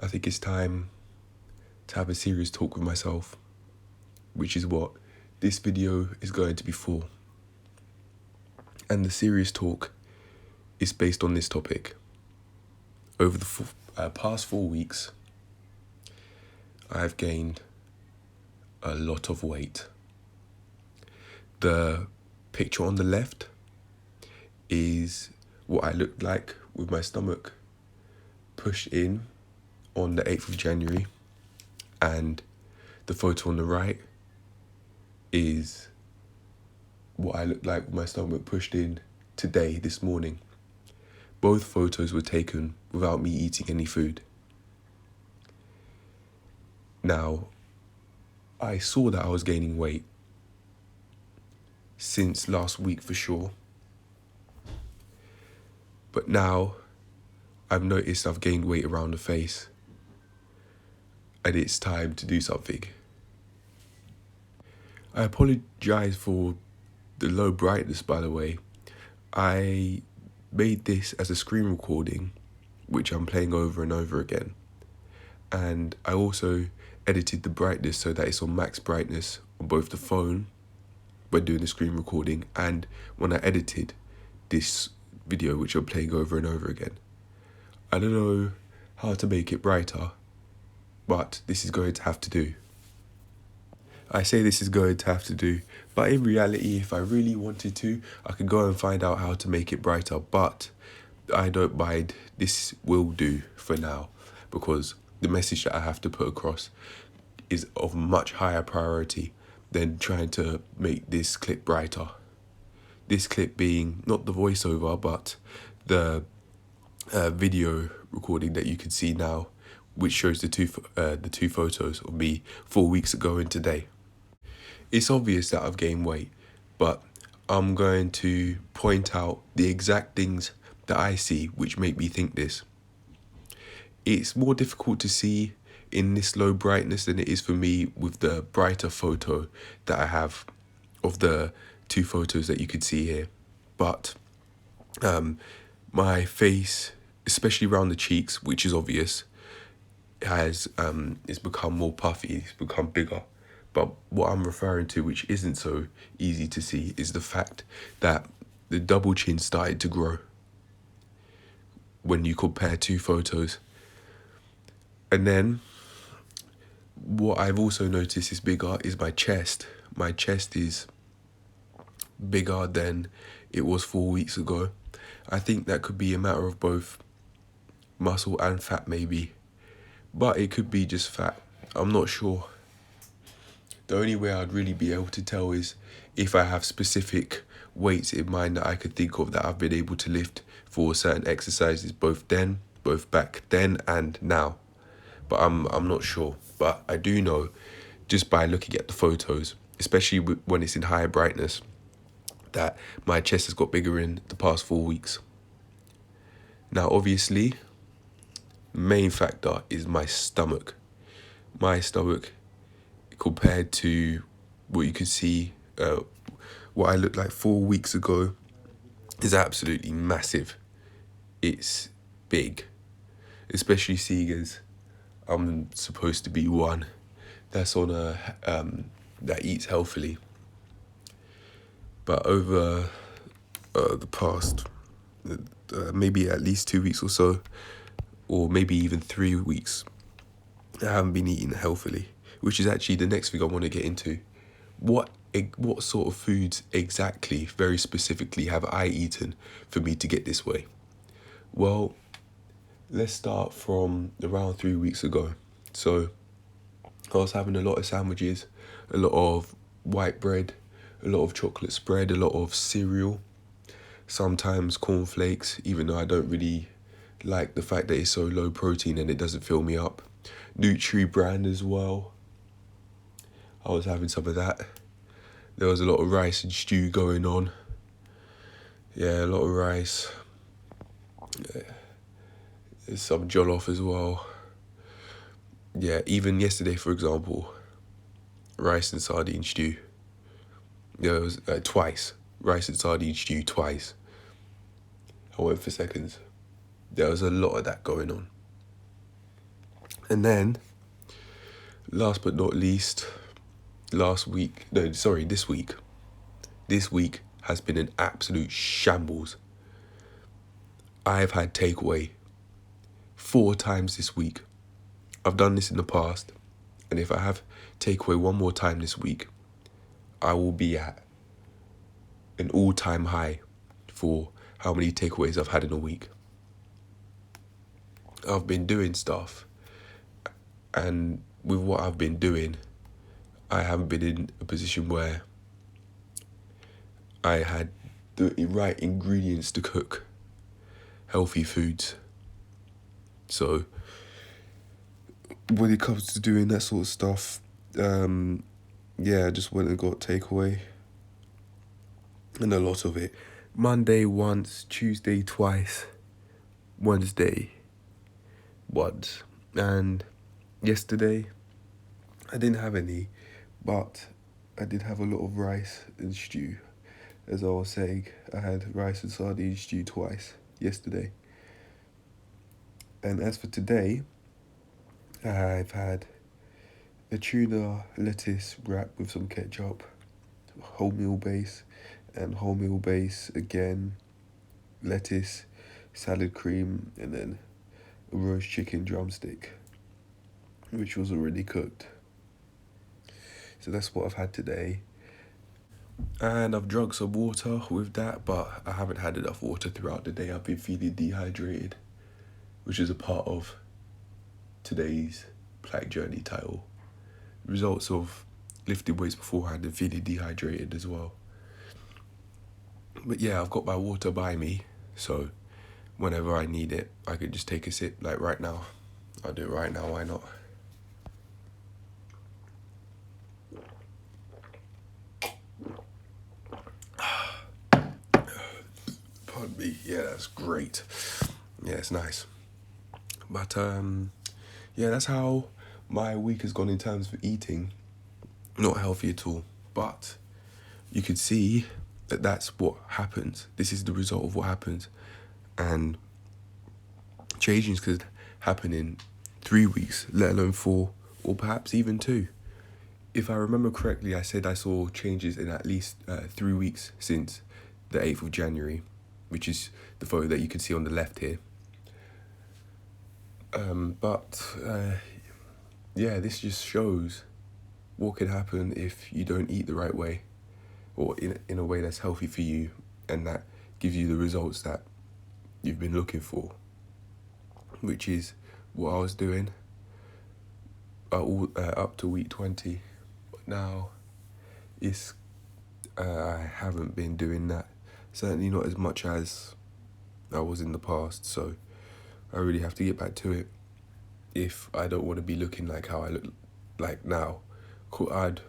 I think it's time to have a serious talk with myself, which is what this video is going to be for. And the serious talk is based on this topic. Over the past 4 weeks, I have gained a lot of weight. The picture on the left is what I looked like with my stomach pushed in on the 8th of January, and the photo on the right is what I looked like with my stomach pushed in today, this morning. Both photos were taken without me eating any food. Now, I saw that I was gaining weight since last week for sure. But now I've noticed I've gained weight around the face, and it's time to do something. I apologize for the low brightness, by the way. I made this as a screen recording, which I'm playing over and over again. And I also edited the brightness so that it's on max brightness on both the phone when doing the screen recording and when I edited this video, which I'm playing over and over again. I don't know how to make it brighter, but this is going to have to do. I say this is going to have to do, but in reality, if I really wanted to, I could go and find out how to make it brighter, but I don't mind. This will do for now, because the message that I have to put across is of much higher priority than trying to make this clip brighter. This clip being not the voiceover, but the video recording that you can see now, which shows the two photos of me 4 weeks ago and today. It's obvious that I've gained weight, but I'm going to point out the exact things that I see which make me think this. It's more difficult to see in this low brightness than it is for me with the brighter photo that I have of the two photos that you could see here. But my face, especially around the cheeks, which is obvious, it's become more puffy, it's become bigger. But what I'm referring to, which isn't so easy to see, is the fact that the double chin started to grow when you compare two photos. And then what I've also noticed is bigger is my chest. My chest is bigger than it was 4 weeks ago. I think that could be a matter of both muscle and fat maybe, but it could be just fat. I'm not sure. The only way I'd really be able to tell is if I have specific weights in mind that I could think of that I've been able to lift for certain exercises, both back then and now. But I'm not sure. But I do know, just by looking at the photos, especially when it's in higher brightness, that my chest has got bigger in the past 4 weeks. Now, obviously, the main factor is my stomach. My stomach, compared to what you could see, what I looked like 4 weeks ago, is absolutely massive. It's big, especially seeing as I'm supposed to be one that's on that eats healthily. But over the past maybe at least 2 weeks or so, or maybe even 3 weeks, I haven't been eating healthily, which is actually the next thing I want to get into. What sort of foods exactly, very specifically, have I eaten for me to get this way? Well, let's start from around 3 weeks ago. So I was having a lot of sandwiches, a lot of white bread, a lot of chocolate spread, a lot of cereal, sometimes cornflakes, even though I don't really like the fact that it's so low protein and it doesn't fill me up. Nutri-Brand as well. I was having some of that. There was a lot of rice and stew going on. Yeah, a lot of rice. There's some jollof as well. Yeah, even yesterday, for example, rice and sardine stew. Yeah, it was twice. Rice and sardine stew twice. I went for seconds. There was a lot of that going on. And then, last but not least, this week. This week has been an absolute shambles. I've had takeaway 4 times this week. I've done this in the past, and if I have takeaway one more time this week, I will be at an all-time high for how many takeaways I've had in a week. I've been doing stuff, and with what I've been doing, I haven't been in a position where I had the right ingredients to cook healthy foods. So when it comes to doing that sort of stuff, I just went and got takeaway. And a lot of it. Monday once, Tuesday twice, Wednesday once. And yesterday, I didn't have any, but I did have a lot of rice and stew. As I was saying, I had rice and sardine stew twice yesterday. And as for today, I've had a tuna lettuce wrap with some ketchup, wholemeal base, and wholemeal base again, lettuce, salad cream, and then a roast chicken drumstick, which was already cooked. So that's what I've had today. And I've drunk some water with that, but I haven't had enough water throughout the day. I've been feeling dehydrated, which is a part of today's Black Journey title. Results of lifting weights beforehand and feeling dehydrated as well. But yeah, I've got my water by me, so whenever I need it, I could just take a sip, like right now. I'll do it right now, why not? Pardon me, yeah, that's great. Yeah, it's nice. But that's how my week has gone in terms of eating. Not healthy at all, but you could see that that's what happens. This is the result of what happens. And changes could happen in 3 weeks, let alone 4, or perhaps even 2. If I remember correctly, I said I saw changes in at least 3 weeks since the 8th of January, which is the photo that you can see on the left here. This just shows what could happen if you don't eat the right way, or in a way that's healthy for you, and that gives you the results that you've been looking for, which is what I was doing up to week 20. But now I haven't been doing that, certainly not as much as I was in the past, so I really have to get back to it if I don't want to be looking like how I look like now. I'd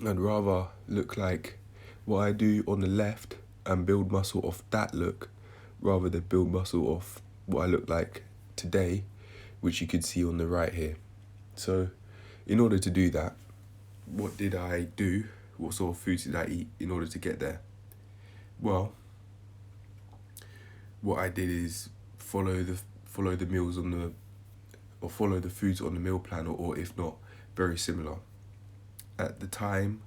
rather look like what I do on the left and build muscle off that look, rather than build muscle off what I look like today, which you can see on the right here. So in order to do that, what did I do? What sort of foods did I eat in order to get there? Well, what I did is follow the meals follow the foods on the meal plan, or if not, very similar. At the time,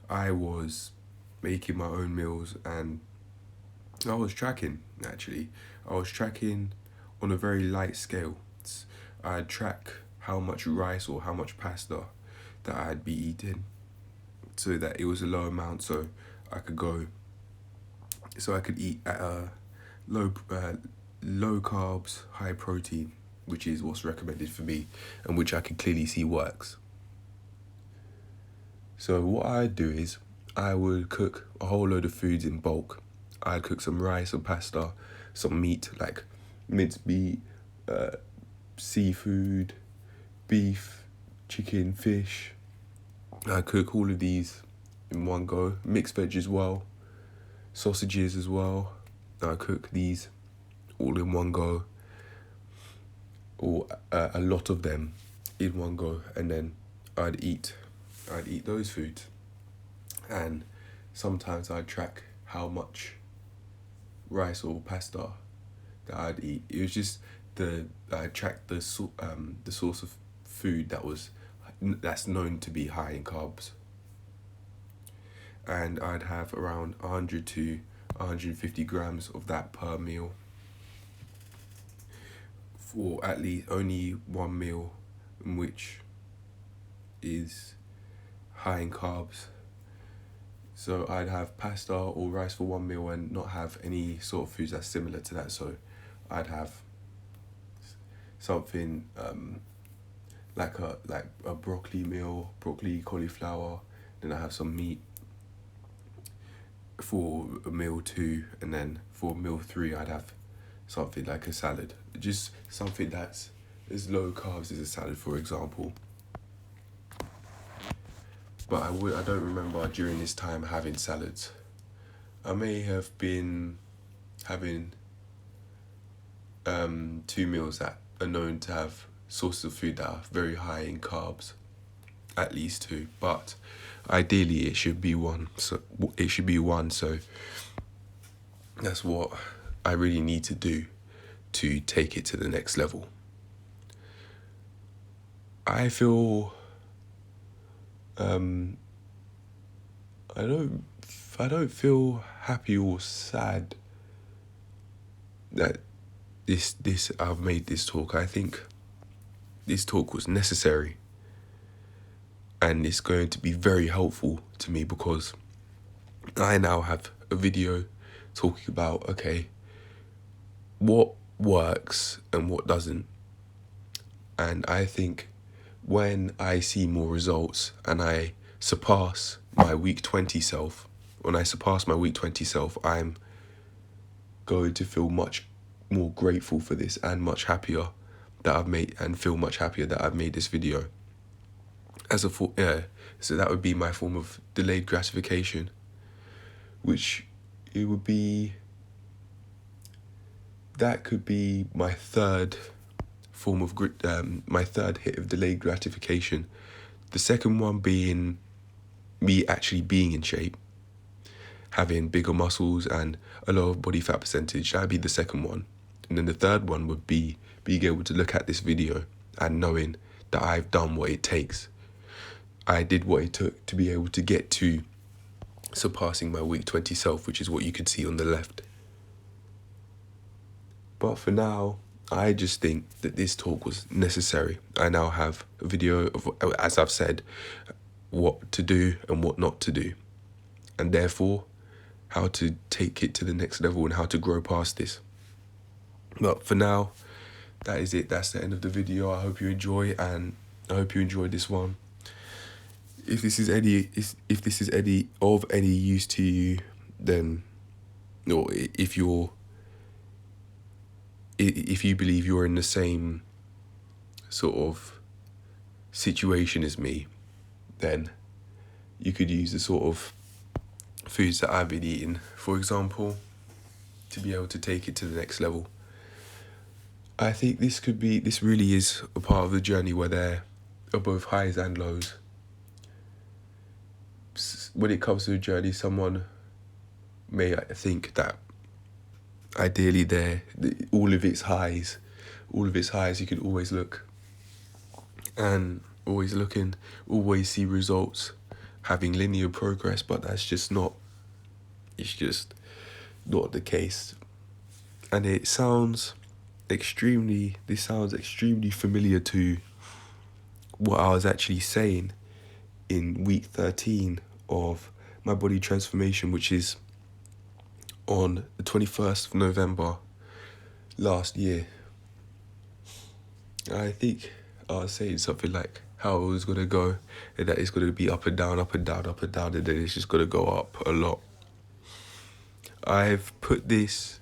I was making my own meals, and I was tracking, actually. I was tracking on a very light scale. I'd track how much rice or how much pasta that I'd be eating, so that it was a low amount, so I could eat at a low carbs, high protein, which is what's recommended for me, and which I can clearly see works. So what I'd do is I would cook a whole load of foods in bulk. I'd cook some rice, some pasta, some meat, like minced meat, seafood, beef, chicken, fish. I cook all of these in one go. Mixed veg as well, sausages as well. I cook these all in one go, or a lot of them in one go, and then I'd eat those foods. And sometimes I'd track how much rice or pasta that I'd eat. It was just I tracked the source of food that's known to be high in carbs, and I'd have around 100 to 150 grams of that per meal, for at least only one meal, which is high in carbs. So I'd have pasta or rice for one meal and not have any sort of foods that's similar to that. So I'd have something like a broccoli meal, broccoli, cauliflower. Then I have some meat for a meal 2, and then for meal 3 I'd have something like a salad. Just something that's as low carbs as a salad, for example. But I don't remember during this time having salads. I may have been having 2 meals that are known to have sources of food that are very high in carbs, at least 2. But ideally it should be 1. So that's what I really need to do to take it to the next level. I feel I don't feel happy or sad that I've made this talk. I think this talk was necessary, and it's going to be very helpful to me because I now have a video talking about, okay, what works and what doesn't. And I think when I see more results and I surpass my week 20 self, I'm going to feel much more grateful for this and much happier that I've made this video. So that would be my form of delayed gratification, which could be my third form of my third hit of delayed gratification. The second one being me actually being in shape, having bigger muscles and a lower body fat percentage. That'd be the second one. And then the third one would be being able to look at this video and knowing that I've done what it takes. I did what it took to be able to get to surpassing my week 20 self, which is what you can see on the left. But for now, I just think that this talk was necessary. I now have a video of, as I've said, what to do and what not to do, and therefore how to take it to the next level and how to grow past this. But for now, that is it. That's the end of the video. I hope you enjoy, and I hope you enjoyed this one. If this is any use to you, then, or if you believe you're in the same sort of situation as me, then you could use the sort of foods that I've been eating, for example, to be able to take it to the next level. I think this really is a part of the journey where there are both highs and lows. When it comes to a journey, someone may think that ideally all of its highs, you could always look and always looking, always see results, having linear progress, but it's just not the case. And this sounds extremely familiar to what I was actually saying in week 13 of my body transformation, which is on the 21st of November last year. I think I was saying something like how it was going to go, and that it's going to be up and down, up and down, up and down, and then it's just going to go up a lot. I've put this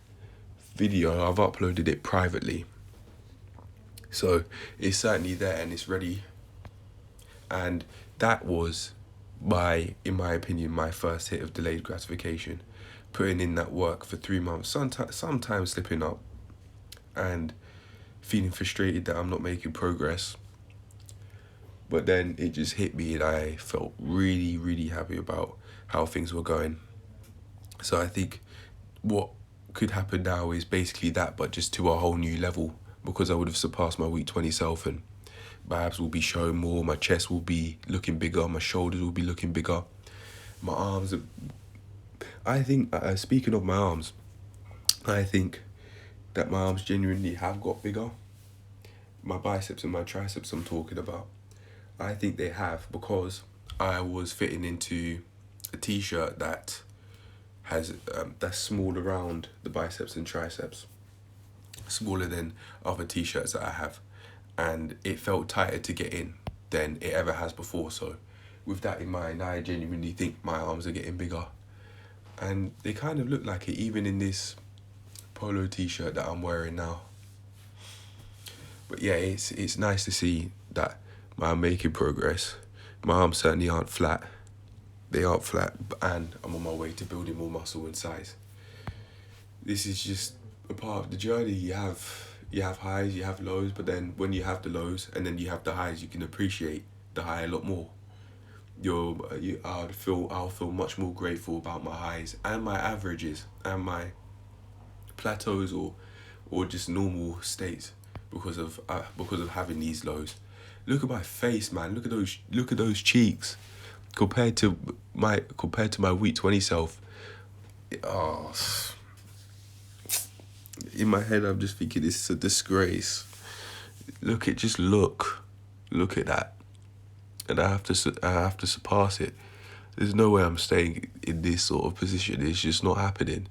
video, I've uploaded it privately, so it's certainly there and it's ready. And that was, in my opinion, my first hit of delayed gratification. Putting in that work for 3 months, sometimes slipping up and feeling frustrated that I'm not making progress. But then it just hit me and I felt really, really happy about how things were going. So I think what could happen now is basically that, but just to a whole new level. because I would have surpassed my week 20 self, and my abs will be showing more, my chest will be looking bigger, my shoulders will be looking bigger, my arms. I think, speaking of my arms, I think that my arms genuinely have got bigger. My biceps and my triceps I'm talking about. I think they have, because I was fitting into a t-shirt that has that's small around the biceps and triceps, smaller than other t-shirts that I have, and it felt tighter to get in than it ever has before. So with that in mind, I genuinely think my arms are getting bigger, and they kind of look like it even in this polo t-shirt that I'm wearing now. But yeah, it's nice to see that I'm making progress. My arms certainly aren't flat. They aren't flat, and I'm on my way to building more muscle and size. This is just a part of the journey. You have highs, you have lows, but then when you have the lows and then you have the highs, you can appreciate the high a lot more. I'll feel much more grateful about my highs and my averages and my plateaus or just normal states because of having these lows. Look at my face, man. Look at those cheeks. Compared to my week 20 self, oh, in my head I'm just thinking this is a disgrace. Look at that, and I have to surpass it. There's no way I'm staying in this sort of position. It's just not happening.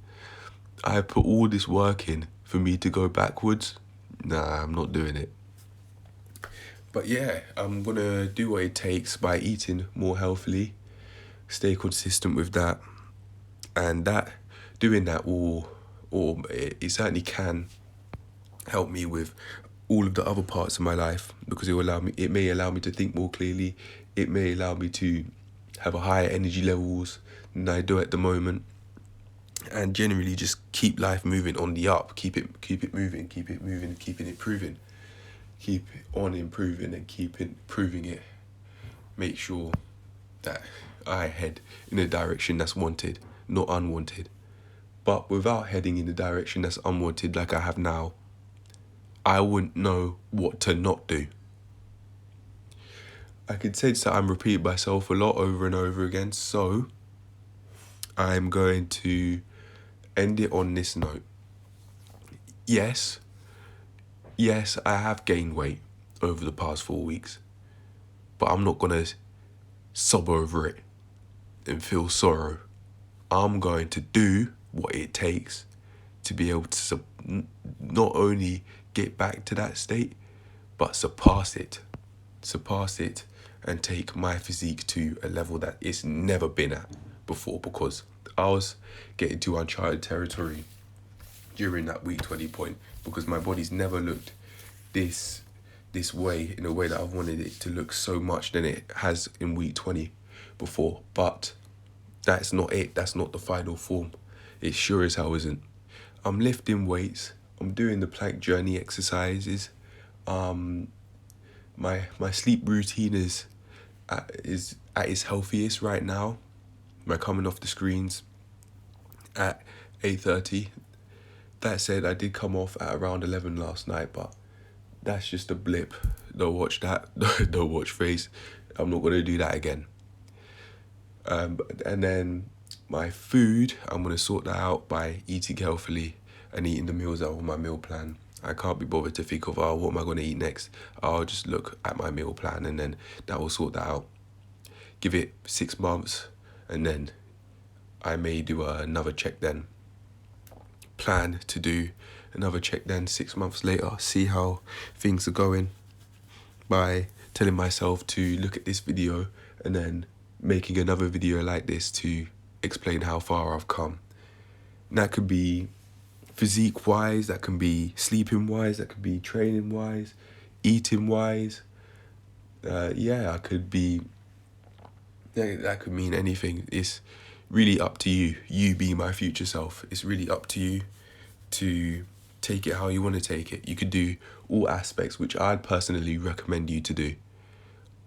I put all this work in for me to go backwards. Nah, I'm not doing it. But yeah, I'm gonna do what it takes by eating more healthily, stay consistent with that, and doing that it certainly can help me with all of the other parts of my life, because it may allow me to think more clearly. It may allow me to have a higher energy levels than I do at the moment, and generally just keep life moving on the up, keep it moving, keeping it improving. Keep on improving and keep improving it. Make sure that I head in a direction that's wanted, not unwanted. But without heading in the direction that's unwanted like I have now, I wouldn't know what to not do. I can sense that I'm repeating myself a lot over and over again, so I'm going to end it on this note. Yes, I have gained weight over the past 4 weeks, but I'm not going to sob over it and feel sorrow. I'm going to do what it takes to be able to not only get back to that state, but surpass it and take my physique to a level that it's never been at before, because I was getting to uncharted territory during that week 20 point, because my body's never looked this way, in a way that I've wanted it to look so much than it has in week 20 before. But that's not it. That's not the final form. It sure as hell isn't. I'm lifting weights. I'm doing the plank journey exercises. My sleep routine is at its healthiest right now. We're coming off the screens at 8:30. That said, I did come off at around 11 last night, but that's just a blip. Don't watch that. Don't watch face. I'm not going to do that again. And then my food, I'm going to sort that out by eating healthily and eating the meals out of my meal plan. I can't be bothered to think of, what am I going to eat next? I'll just look at my meal plan and then that will sort that out. Give it 6 months and then I may do another check then. Plan to do another check then 6 months later, see how things are going, by telling myself to look at this video and then making another video like this to explain how far I've come. And that could be physique wise, that can be sleeping wise, that could be training wise, eating wise. That could mean anything. It's really up to you being my future self. It's really up to you to take it how you want to take it. You could do all aspects, which I'd personally recommend you to do.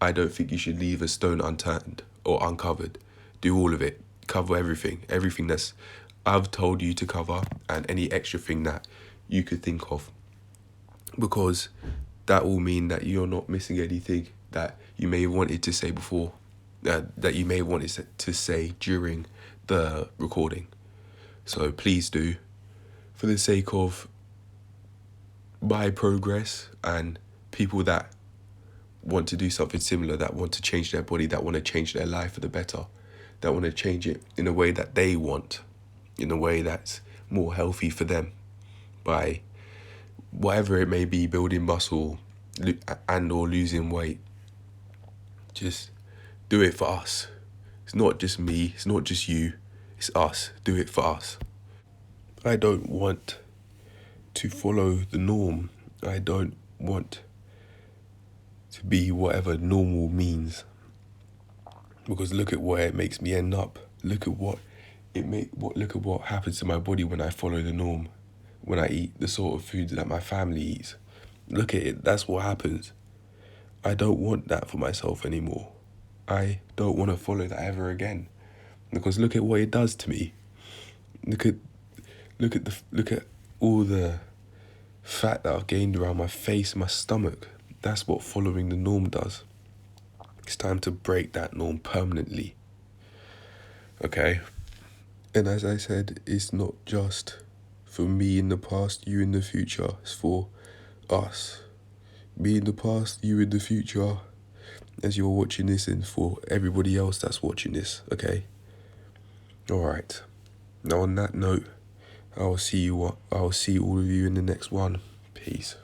I don't think you should leave a stone unturned or uncovered. Do all of it. Cover everything that's I've told you to cover, and any extra thing that you could think of. because that will mean that you're not missing anything that you may have wanted to say before, that you may have wanted to say during the recording. So please do, for the sake of my progress and people that want to do something similar, that want to change their body, that want to change their life for the better, that want to change it in a way that they want, in a way that's more healthy for them, by whatever it may be, building muscle and or losing weight. Just do it for us. It's not just me, it's not just you, it's us. Do it for us. I don't want to follow the norm. I don't want to be whatever normal means, because look at where it makes me end up. Look at what happens to my body when I follow the norm, when I eat the sort of food that my family eats. Look at it, that's what happens. I don't want that for myself anymore. I don't want to follow that ever again, because look at what it does to me. Look at all the fat that I've gained around my face, my stomach. That's what following the norm does. It's time to break that norm permanently. Okay? And as I said, it's not just for me in the past, you in the future. It's for us. Me in the past, you in the future, as you're watching this, and for everybody else that's watching this, okay? Alright. Now on that note, I'll see all of you in the next one. Peace.